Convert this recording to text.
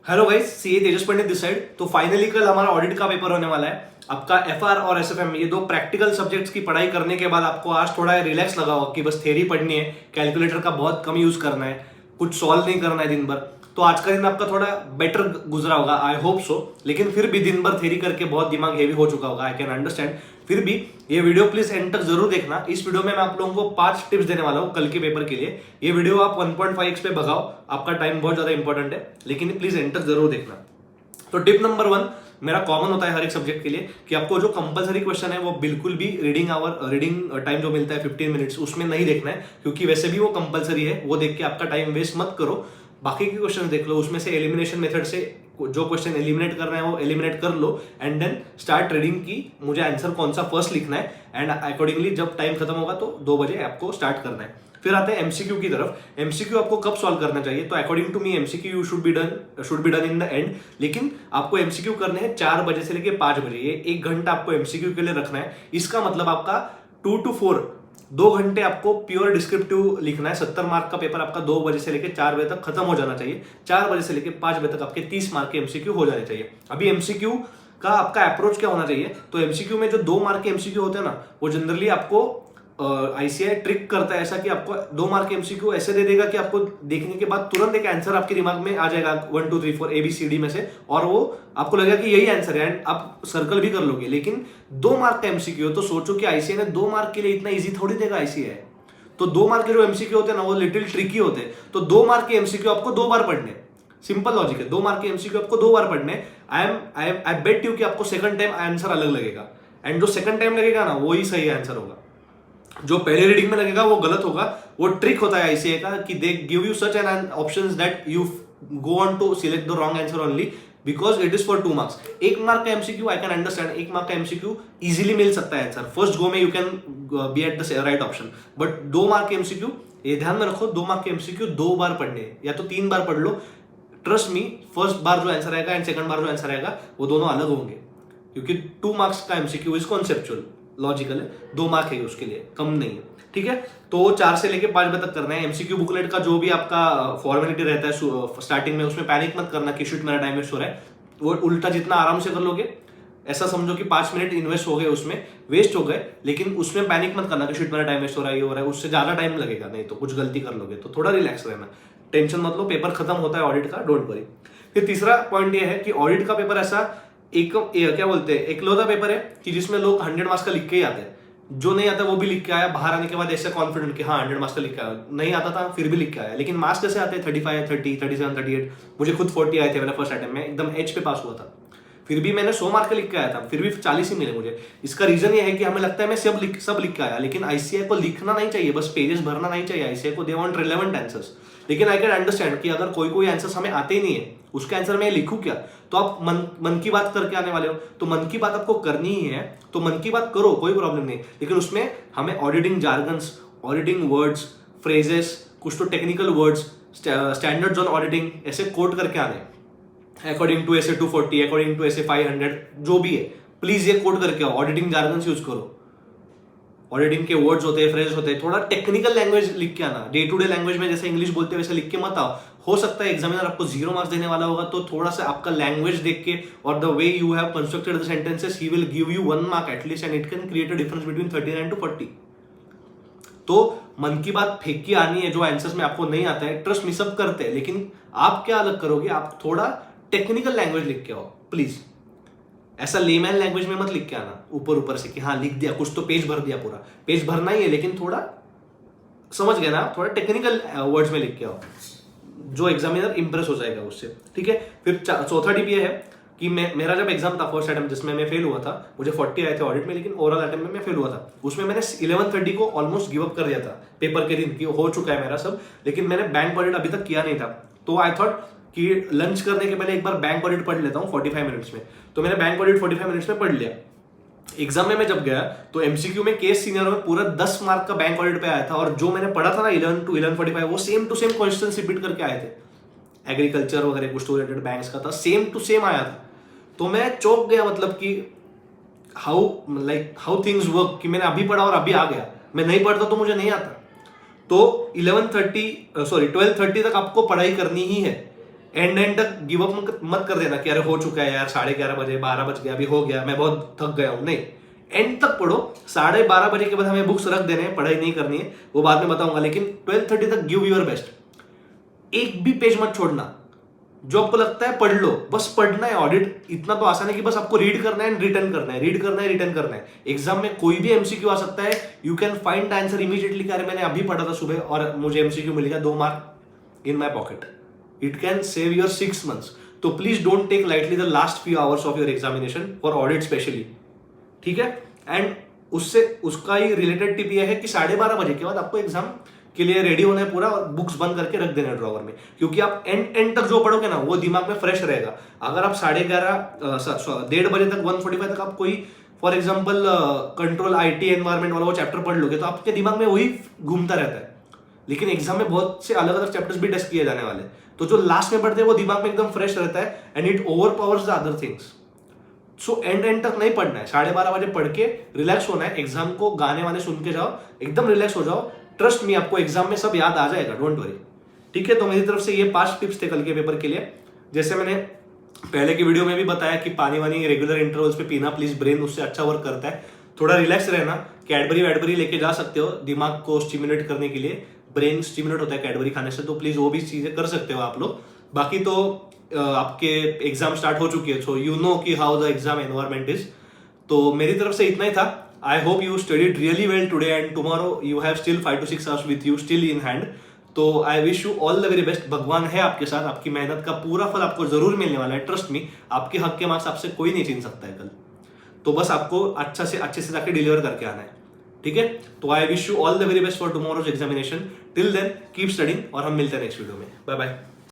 Hello guys, CA Tejas Pandit this side. तो finally कल हमारा ऑडिट का पेपर होने वाला है। आपका एफआर और एसएफएम, ये दो प्रैक्टिकल सब्जेक्ट्स की पढ़ाई करने के बाद आपको आज थोड़ा रिलैक्स लगा होगा कि बस थ्योरी पढ़नी है, कैलकुलेटर का बहुत कम यूज करना है, कुछ सॉल्व नहीं करना है दिन भर। तो आज का दिन आपका थोड़ा बेटर गुजरा होगा, आई होप सो। लेकिन फिर भी दिन भर थ्योरी करके बहुत दिमाग हेवी हो चुका होगा, आई कैन अंडरस्टैंड। फिर भी ये वीडियो प्लीज एंड तक जरूर देखना। इस वीडियो में मैं आप लोगों को 5 टिप्स देने वाला हूँ कल के पेपर के लिए। ये वीडियो आप 1.5x पे भगाओ, आपका टाइम बहुत ज्यादा इंपॉर्टेंट है, लेकिन प्लीज एंड तक जरूर देखना। तो टिप नंबर 1 मेरा कॉमन होता है हर एक सब्जेक्ट के लिए कि आपको जो कंपलसरी क्वेश्चन है वो बिल्कुल भी रीडिंग टाइम जो मिलता है 15 मिनट्स उसमें नहीं देखना है, क्योंकि वैसे भी वो कंपलसरी है। वो देख के आपका टाइम वेस्ट मत करो। बाकी के क्वेश्चन देख लो, उसमें से एलिमिनेशन मेथड से जो क्वेश्चन एलिमिनेट करना है वो एलिमिनेट कर लो एंड देन स्टार्ट रीडिंग की मुझे आंसर कौन सा फर्स्ट लिखना है, एंड अकॉर्डिंगली जब टाइम खत्म होगा तो 2 बजे आपको स्टार्ट करना है। फिर आते हैं एमसीक्यू की तरफ। एमसीक्यू आपको कब सॉल्व करना चाहिए? तो according to me MCQ should be done in the end. लेकिन आपको एमसीक्यू करने हैं 4 बजे से लेके 5 बजे, ये 1 घंटा आपको एमसीक्यू के लिए रखना है। इसका मतलब आपका 2 to 4 2 घंटे आपको प्योर डिस्क्रिप्टिव लिखना है। 70 मार्क का पेपर आपका 2 बजे से लेके 4 बजे तक खत्म हो जाना चाहिए। 4 बजे से लेके 5 बजे तक आपके 30 मार्क के एमसीक्यू हो जाने चाहिए। अभी एमसीक्यू का आपका अप्रोच क्या होना चाहिए? तो एमसीक्यू में जो 2 मार्क के एमसीक्यू होते हैं ना, वो जनरली आपको आईसीआई ट्रिक करता है ऐसा कि आपको 2 मार्क के एमसीक्यू ऐसे दे देगा कि आपको देखने के बाद तुरंत एक आंसर आपके दिमाग में आ जाएगा 1 2 3 4 ABCD में से, और वो आपको लगेगा कि यही आंसर है एंड आप सर्कल भी कर लोगे। लेकिन 2 मार्क का एमसीक्यू तो सोचो कि आईसीआई ने 2 मार्क के लिए इतना इजी थोड़ी देगा आईसीआई। तो 2 मार्क के जो एमसीक्यू होते हैं ना वो लिटिल ट्रिकी होते हैं। तो 2 मार्क के एमसीक्यू आपको 2 बार पढ़ने, सिंपल लॉजिक है। 2 मार्क के एमसीक्यू आपको 2 बार पढ़ने। आई बेट यू कि आपको सेकंड टाइम आंसर अलग लगेगा, एंड जो सेकंड टाइम लगेगा ना वही सही आंसर होगा। जो पहले रीडिंग में लगेगा वो गलत होगा। वो ट्रिक होता है आईसीए का कि they give you such an options that you go on to select the wrong answer only because it is for 2 marks. 1 mark का MCQ I can understand, 1 mark का एमसीक्यू इजीली मिल सकता है answer, first go में you can be at the right option. But 2 mark के MCQ, ये ध्यान में रखो, 2 मार्क के एमसीक्यू 2 बार पढ़ने या तो 3 बार पढ़ लो। ट्रस्ट मी, फर्स्ट बार जो आंसर आएगा एंड सेकंड बार जो आंसर आएगा वो दोनों अलग होंगे, क्योंकि 2 मार्क्स का एमसीक्यू इज कॉन्सेप्चुअल, लॉजिकल है। 2 मार्क है उसके लिए, कम नहीं है, ठीक है। तो 4 से लेके 5 बजे तक करना है। एमसीक्यू बुकलेट का जो भी आपका फॉर्मेलिटी रहता है स्टार्टिंग में, उसमें पैनिक मत करना कि शिट मेरा टाइम वेस्ट हो रहा है। वो उल्टा जितना आराम से कर लोगे, ऐसा समझो कि 5 मिनट इन्वेस्ट हो गए, उसमें वेस्ट हो गए, लेकिन उसमें पैनिक मत करना कि शिट मेरा टाइम वेस्ट हो रहा है, ये हो रहा है। उससे ज्यादा टाइम लगेगा, नहीं तो कुछ गलती कर लोगे। तो थोड़ा रिलैक्स रहना, टेंशन मत लो, पेपर खत्म होता है ऑडिट का, डोंट वरी। फिर तीसरा पॉइंट ये है कि ऑडिट का पेपर ऐसा क्या बोलते हैं, एकलौता पेपर है कि जिसमें लोग 100 मार्क्स का लिख के ही आते हैं। जो नहीं आता वो भी लिख के आया, बाहर आने के बाद ऐसे कॉन्फिडेंट कि हाँ 100 मार्क्स का लिख के आया, नहीं आता था फिर भी लिख के आया। लेकिन मार्क्स कैसे आते हैं? 35 30 37 38। मुझे खुद 40 आए थे मेरा फर्स्ट अटेम्प्ट में, एकदम एच पे पास हुआ था। फिर भी मैंने 100 मार्क का लिख के आया था, फिर भी 40 ही मिले मुझे। इसका रीजन ये है कि हमें लगता है मैं सब लिख के आया, लेकिन आईसीआई को लिखना नहीं चाहिए, बस पेजेस भरना नहीं चाहिए। आईसीआई को दे वांट रिलेवेंट आंसर्स। लेकिन आई कैन अंडरस्टैंड कि अगर कोई आंसर्स हमें आते ही नहीं है, उसके आंसर मैं लिखूं क्या? तो आप मन की बात करके आने वाले हो, तो मन की बात आपको करनी ही है, तो मन की बात करो, कोई प्रॉब्लम नहीं। लेकिन उसमें हमें auditing jargons, auditing words, phrases, कुछ तो technical words, standards on auditing ऐसे कोट करके आने, अकॉर्डिंग टू ऐसे 240, अकॉर्डिंग टू ऐसे 500, जो भी है प्लीज ये कोट करके आओ। ऑडिटिंग जार्गन्स यूज करो, ऑडिटिंग के वर्ड्स होते हैं, फ्रेज होते हैं, थोड़ा टेक्निकल लैंग्वेज लिख के आना। डे टू डे लैंग्वेज में जैसे इंग्लिश बोलते हैं वैसे लिख के मत आओ। हो सकता है एग्जामिनर आपको 0 मार्क्स देने वाला होगा, तो थोड़ा सा आपका लैंग्वेज देख के और the way you have constructed the sentences, he will give you 1 mark at least, and it can create a difference between 39 to 40। तो मन की बात फेंक के आनी है। जो आंसर्स में आपको नहीं आता है, ट्रस्ट मी सब करते हैं, लेकिन आप क्या अलग करोगे? आप थोड़ा टेक्निकल लैंग्वेज लिख के आओ प्लीज। ऐसा लेमैन लैंग्वेज में मत लिख के आना ऊपर से कि हाँ लिख दिया कुछ, तो पेज भर दिया, पूरा पेज भरना ही है, लेकिन थोड़ा समझ गया ना, थोड़ा टेक्निकल वर्ड्स में लिख के आओ, जो एग्जामिनर इंप्रेस हो जाएगा उससे, ठीक है। फिर चौथा टिप ये है कि मेरा जब एग्जाम था फर्स्ट अटेम्प्ट जिसमें मैं फेल हुआ था, मुझे 40 आए थे ऑडिट में, लेकिन ओवरऑल अटेम्प्ट में मैं फेल हुआ था। उसमें मैंने 11:30 को ऑलमोस्ट गिव अप कर दिया था पेपर के दिन कि हो चुका है मेरा सब, लेकिन मैंने बैंक ऑडिट अभी तक किया नहीं था। तो आई थॉट कि लंच करने के पहले एक बार बैंक ऑडिट पढ़ लेता हूँ 45 मिनट्स में। तो मैंने बैंक ऑडिट 45 मिनट्स में पढ़ लिया। एग्जाम में मैं जब गया तो एमसीक्यू में केस सीनियर में पूरा 10 मार्क का बैंक ऑडिट पे आया था, और जो मैंने पढ़ा था ना 11 to 11:45 वो same to same question repeat करके आए थे। एग्रीकल्चर वगैरह कुछ रिलेटेड बैंक्स का था, सेम टू सेम आया था। तो मैं चौंक गया, मतलब कि हाउ थिंग्स वर्क, कि मैंने अभी पढ़ा और अभी आ गया। मैं नहीं पढ़ता तो मुझे नहीं आता। तो 12:30 तक आपको पढ़ाई करनी ही है। एंड तक गिव अप मत कर देना कि अरे हो चुका है यार, 11:30 बजे, 12 बज गया, अभी हो गया, मैं बहुत थक गया हूं। नहीं, एंड तक पढ़ो। 12:30 बजे के बाद हमें बुक्स रख देने हैं, पढ़ाई नहीं करनी है, वो बाद में बताऊंगा, लेकिन 12:30 तक गिव योर बेस्ट। एक भी पेज मत छोड़ना। जो आपको लगता है पढ़ लो, बस पढ़ना है। ऑडिट इतना तो आसान है कि बस आपको रीड करना है, रिटर्न करना है, रीड करना है, रिटर्न करना है। एग्जाम में कोई भी एमसीक्यू आ सकता है, you can find answer immediately. अरे मैंने अभी पढ़ा था सुबह और मुझे एमसीक्यू मिल गया, 2 mark in my pocket. It can save your 6 months। तो please don't take lightly the last few hours of your examination for audit specially, ठीक है। एंड उससे उसका ही रिलेटेड टिप ये है कि 12:30 बजे के बाद आपको एग्जाम के लिए रेडी होना है पूरा, बुक्स बंद करके रख देना ड्रॉवर में, क्योंकि आप एंड तक जो पढ़ोगे ना वो दिमाग में फ्रेश रहेगा। अगर आप 1:30 बजे तक 1:45 तक आप कोई for example control IT environment वाला वो चैप्टर पढ़ लोगे तो आपके दिमाग में वही घूमता रहता है। लेकिन एग्जाम में बहुत से अलग अलग चैप्टर्स भी टेस्ट किए जाने वाले, तो जो लास्ट में पढ़ते हैं वो दिमाग में एकदम फ्रेश रहता है and it over powers the other things. So and तक नहीं पढ़ना है, 12:30 बजे पढ़ के रिलैक्स होना है। एग्जाम को गाने वाने सुन के जाओ, एकदम रिलैक्स हो जाओ। ट्रस्ट मी, आपको एग्जाम में सब याद आ जाएगा, डोंट वरी, ठीक है। तो मेरी तरफ से ये 5 टिप्स थे कल के पेपर के लिए। जैसे मैंने पहले की वीडियो में भी बताया कि पानी वानी रेगुलर इंटरवल्स पे पीना प्लीज, ब्रेन उससे अच्छा वर्क करता है। थोड़ा रिलैक्स रहना, कैडबरी वैडबरी लेके जा सकते हो दिमाग को स्टिमुलेट करने के लिए, ब्रेन स्टिमुलेट होता है कैडबरी खाने से, तो प्लीज वो भी चीजें कर सकते हो आप लोग। बाकी तो आपके एग्जाम स्टार्ट हो चुकी है, सो यू नो कि how the exam environment is. तो मेरी तरफ से इतना ही था। I hope you studied really well today and tomorrow you have still 5 to 6 hours with you still in hand. तो I wish you all the very best. भगवान है आपके साथ, आपकी मेहनत का पूरा फल आपको जरूर मिलने वाला है, ट्रस्ट मी। आपके हक के मार्क्स आपसे कोई नहीं छीन सकता है कल, तो बस आपको अच्छे से जाके डिलीवर करके आना है, ठीक है। तो I wish you all the very best for tomorrow's examination. Till then keep studying और हम मिलते हैं नेक्स्ट वीडियो में। Bye bye.